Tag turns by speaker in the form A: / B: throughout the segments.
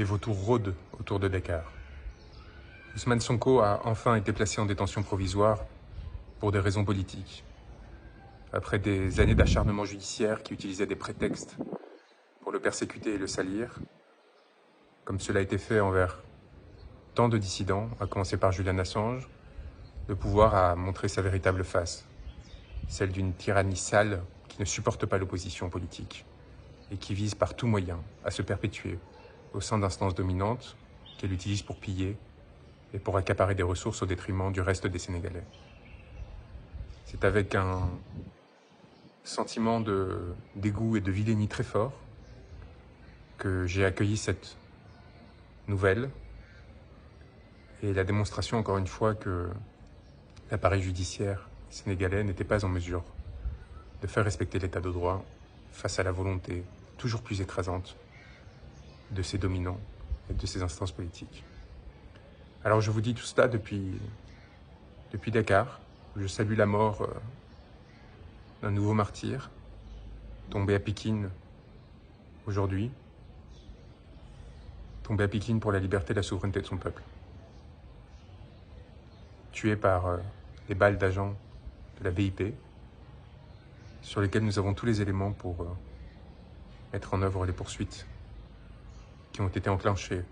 A: les vautours rôdent autour de Dakar. Ousmane Sonko a enfin été placé en détention provisoire pour des raisons politiques. Après des années d'acharnement judiciaire qui utilisaient des prétextes pour le persécuter et le salir, comme cela a été fait envers tant de dissidents, à commencer par Julian Assange, le pouvoir a montré sa véritable face, celle d'une tyrannie sale qui ne supporte pas l'opposition politique et qui vise par tous moyens à se perpétuer au sein d'instances dominantes qu'elle utilise pour piller et pour accaparer des ressources au détriment du reste des Sénégalais. C'est avec un sentiment de dégoût et de vilainie très fort que j'ai accueilli cette nouvelle et la démonstration, encore une fois, que l'appareil judiciaire sénégalais n'était pas en mesure de faire respecter l'état de droit face à la volonté toujours plus écrasante de ses dominants et de ses instances politiques. Alors je vous dis tout cela depuis Dakar. Je salue la mort d'un nouveau martyr, tombé à Pékin aujourd'hui, tombé à Pékin pour la liberté et la souveraineté de son peuple. Tué par les balles d'agents de la BIP, sur lesquels nous avons tous les éléments pour mettre en œuvre les poursuites qui ont été enclenchées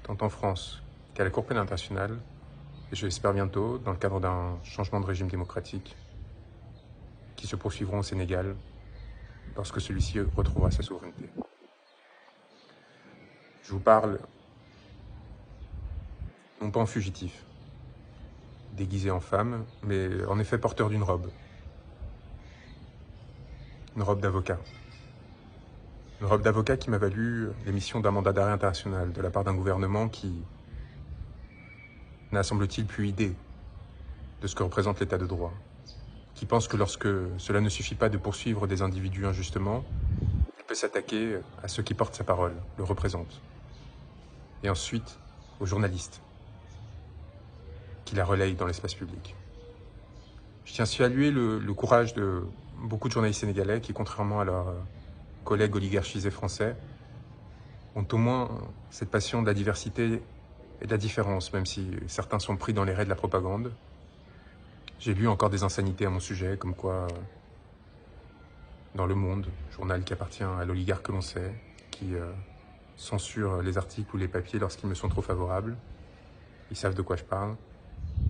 A: tant en France qu'à la Cour pénale internationale, et je l'espère bientôt, dans le cadre d'un changement de régime démocratique, qui se poursuivront au Sénégal lorsque celui-ci retrouvera sa souveraineté. Je vous parle non pas en fugitif, déguisé en femme, mais en effet porteur d'une robe. Une robe d'avocat. Une robe d'avocat qui m'a valu l'émission d'un mandat d'arrêt international de la part d'un gouvernement qui n'a, semble-t-il, plus idée de ce que représente l'état de droit, qui pense que lorsque cela ne suffit pas de poursuivre des individus injustement, il peut s'attaquer à ceux qui portent sa parole, le représentent, et ensuite aux journalistes qui la relayent dans l'espace public. Je tiens à saluer le courage de beaucoup de journalistes sénégalais qui, contrairement à leurs collègues oligarchisés français, ont au moins cette passion de la diversité et de la différence, même si certains sont pris dans les raies de la propagande. J'ai lu encore des insanités à mon sujet, comme quoi, dans Le Monde, journal qui appartient à l'oligarque que l'on sait, qui censure les articles ou les papiers lorsqu'ils me sont trop favorables, ils savent de quoi je parle,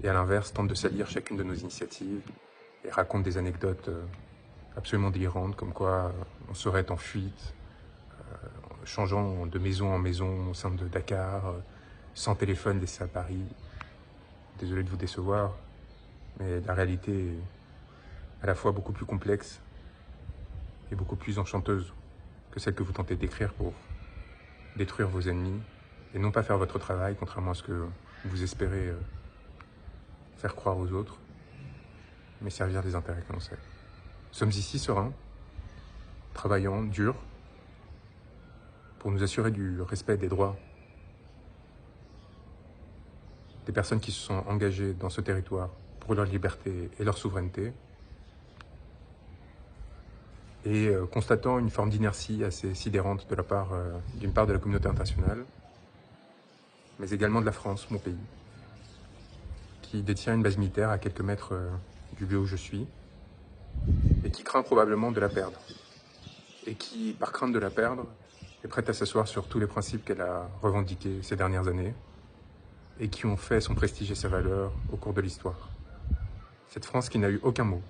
A: et à l'inverse, tente de salir chacune de nos initiatives et raconte des anecdotes absolument délirantes, comme quoi on serait en fuite, changeant de maison en maison au sein de Dakar, sans téléphone laissé à Paris. Désolé de vous décevoir, mais la réalité est à la fois beaucoup plus complexe et beaucoup plus enchanteuse que celle que vous tentez d'écrire pour détruire vos ennemis et non pas faire votre travail, contrairement à ce que vous espérez faire croire aux autres, mais servir des intérêts que l'on sait. Nous sommes ici sereins, travaillant, dur, pour nous assurer du respect des droits des personnes qui se sont engagées dans ce territoire pour leur liberté et leur souveraineté, et constatant une forme d'inertie assez sidérante de la part, d'une part de la communauté internationale, mais également de la France, mon pays, qui détient une base militaire à quelques mètres du lieu où je suis, et qui craint probablement de la perdre, et qui, par crainte de la perdre, est prête à s'asseoir sur tous les principes qu'elle a revendiqués ces dernières années, et qui ont fait son prestige et sa valeur au cours de l'histoire. Cette France qui n'a eu aucun mot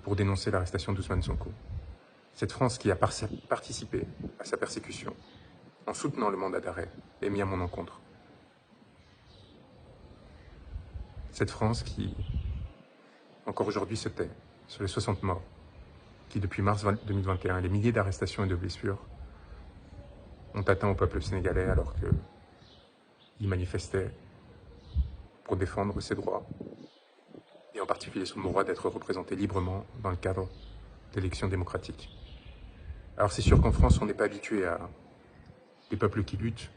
A: pour dénoncer l'arrestation d'Ousmane Sonko. Cette France qui a participé à sa persécution en soutenant le mandat d'arrêt émis à mon encontre. Cette France qui, encore aujourd'hui, se tait sur les 60 morts, qui depuis mars 2021, les milliers d'arrestations et de blessures ont atteint au peuple sénégalais alors qu'il manifestait pour défendre ses droits, et en particulier son droit d'être représenté librement dans le cadre d'élections démocratiques. Alors c'est sûr qu'en France, on n'est pas habitué à des peuples qui luttent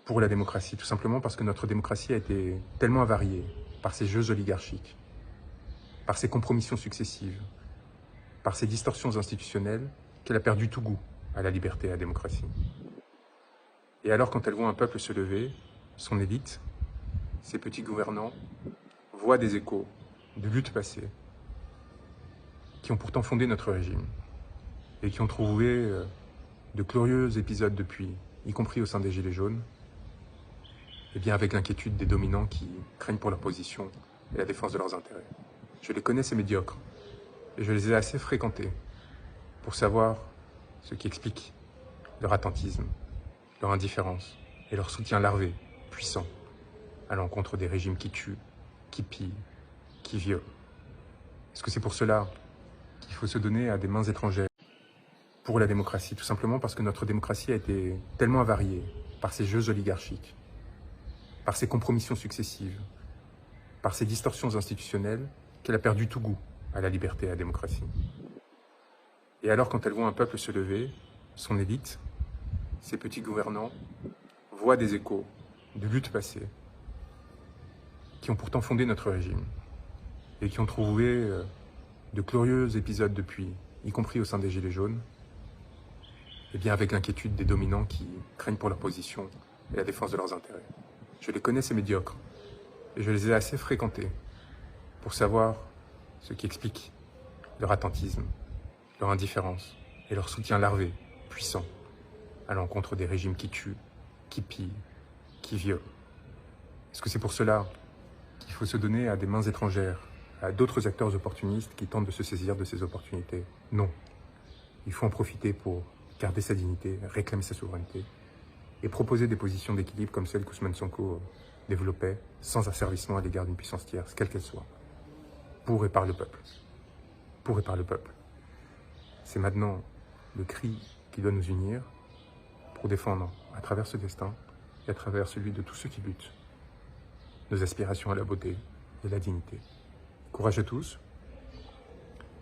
A: pour la démocratie, tout simplement parce que notre démocratie a été tellement avariée par ces jeux oligarchiques, par ces compromissions successives, par ces distorsions institutionnelles, qu'elle a perdu tout goût à la liberté et à la démocratie. Et alors, quand elles voient un peuple se lever, son élite, ses petits gouvernants, voient des échos de luttes passées qui ont pourtant fondé notre régime et qui ont trouvé de glorieux épisodes depuis, y compris au sein des Gilets jaunes, et bien avec l'inquiétude des dominants qui craignent pour leur position et la défense de leurs intérêts. Je les connais, ces médiocres, et je les ai assez fréquentés pour savoir ce qui explique leur attentisme, leur indifférence et leur soutien larvé, puissant, à l'encontre des régimes qui tuent, qui pillent, qui violent. Est-ce que c'est pour cela qu'il faut se donner à des mains étrangères pour la démocratie? Tout simplement parce que notre démocratie a été tellement avariée par ces jeux oligarchiques, par ces compromissions successives, par ces distorsions institutionnelles, qu'elle a perdu tout goût à la liberté et à la démocratie. Et alors, quand elle voit un peuple se lever, son élite, ses petits gouvernants, voient des échos de luttes passées qui ont pourtant fondé notre régime et qui ont trouvé de glorieux épisodes depuis, y compris au sein des Gilets jaunes, et bien avec l'inquiétude des dominants qui craignent pour leur position et la défense de leurs intérêts. Je les connais, ces médiocres, et je les ai assez fréquentés pour savoir ce qui explique leur attentisme, leur indifférence et leur soutien larvé, puissant, à l'encontre des régimes qui tuent, qui pillent, qui violent. Est-ce que c'est pour cela qu'il faut se donner à des mains étrangères, à d'autres acteurs opportunistes qui tentent de se saisir de ces opportunités? Non. Il faut en profiter pour garder sa dignité, réclamer sa souveraineté et proposer des positions d'équilibre comme celles qu'Ousmane Sonko développait, sans asservissement à l'égard d'une puissance tierce, quelle qu'elle soit, pour et par le peuple. Pour et par le peuple. C'est maintenant le cri qui doit nous unir pour défendre, à travers ce destin et à travers celui de tous ceux qui luttent, nos aspirations à la beauté et la dignité. Courage à tous.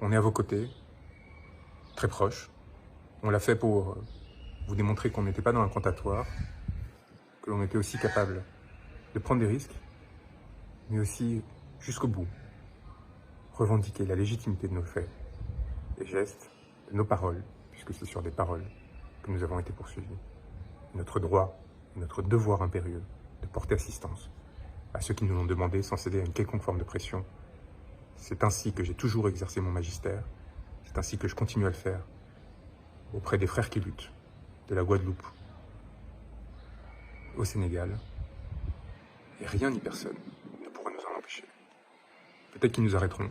A: On est à vos côtés, très proches. On l'a fait pour vous démontrer qu'on n'était pas dans l'incantatoire, que l'on était aussi capable de prendre des risques, mais aussi, jusqu'au bout, revendiquer la légitimité de nos faits, des gestes, de nos paroles, puisque c'est sur des paroles que nous avons été poursuivis. Notre droit et notre devoir impérieux de porter assistance à ceux qui nous l'ont demandé sans céder à une quelconque forme de pression. C'est ainsi que j'ai toujours exercé mon magistère, c'est ainsi que je continue à le faire auprès des frères qui luttent, de la Guadeloupe au Sénégal, et rien ni personne ne pourra nous en empêcher. Peut-être qu'ils nous arrêteront,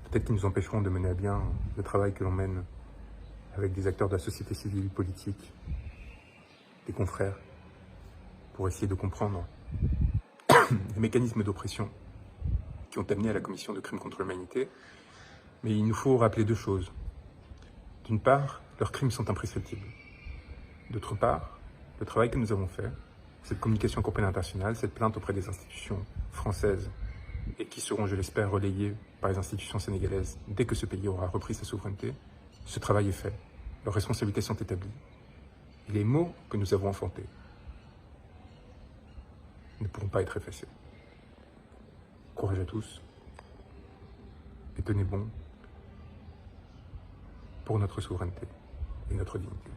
A: peut-être qu'ils nous empêcheront de mener à bien le travail que l'on mène avec des acteurs de la société civile, politique, des confrères, pour essayer de comprendre les mécanismes d'oppression qui ont amené à la commission de crimes contre l'humanité. Mais il nous faut rappeler deux choses. D'une part, leurs crimes sont imprescriptibles. D'autre part, le travail que nous avons fait, cette communication en Cour pénale internationale, cette plainte auprès des institutions françaises et qui seront, je l'espère, relayées par les institutions sénégalaises dès que ce pays aura repris sa souveraineté, ce travail est fait. Leurs responsabilités sont établies. Et les mots que nous avons enfantés ne pourront pas être effacés. Courage à tous et tenez bon pour notre souveraineté et notre dignité.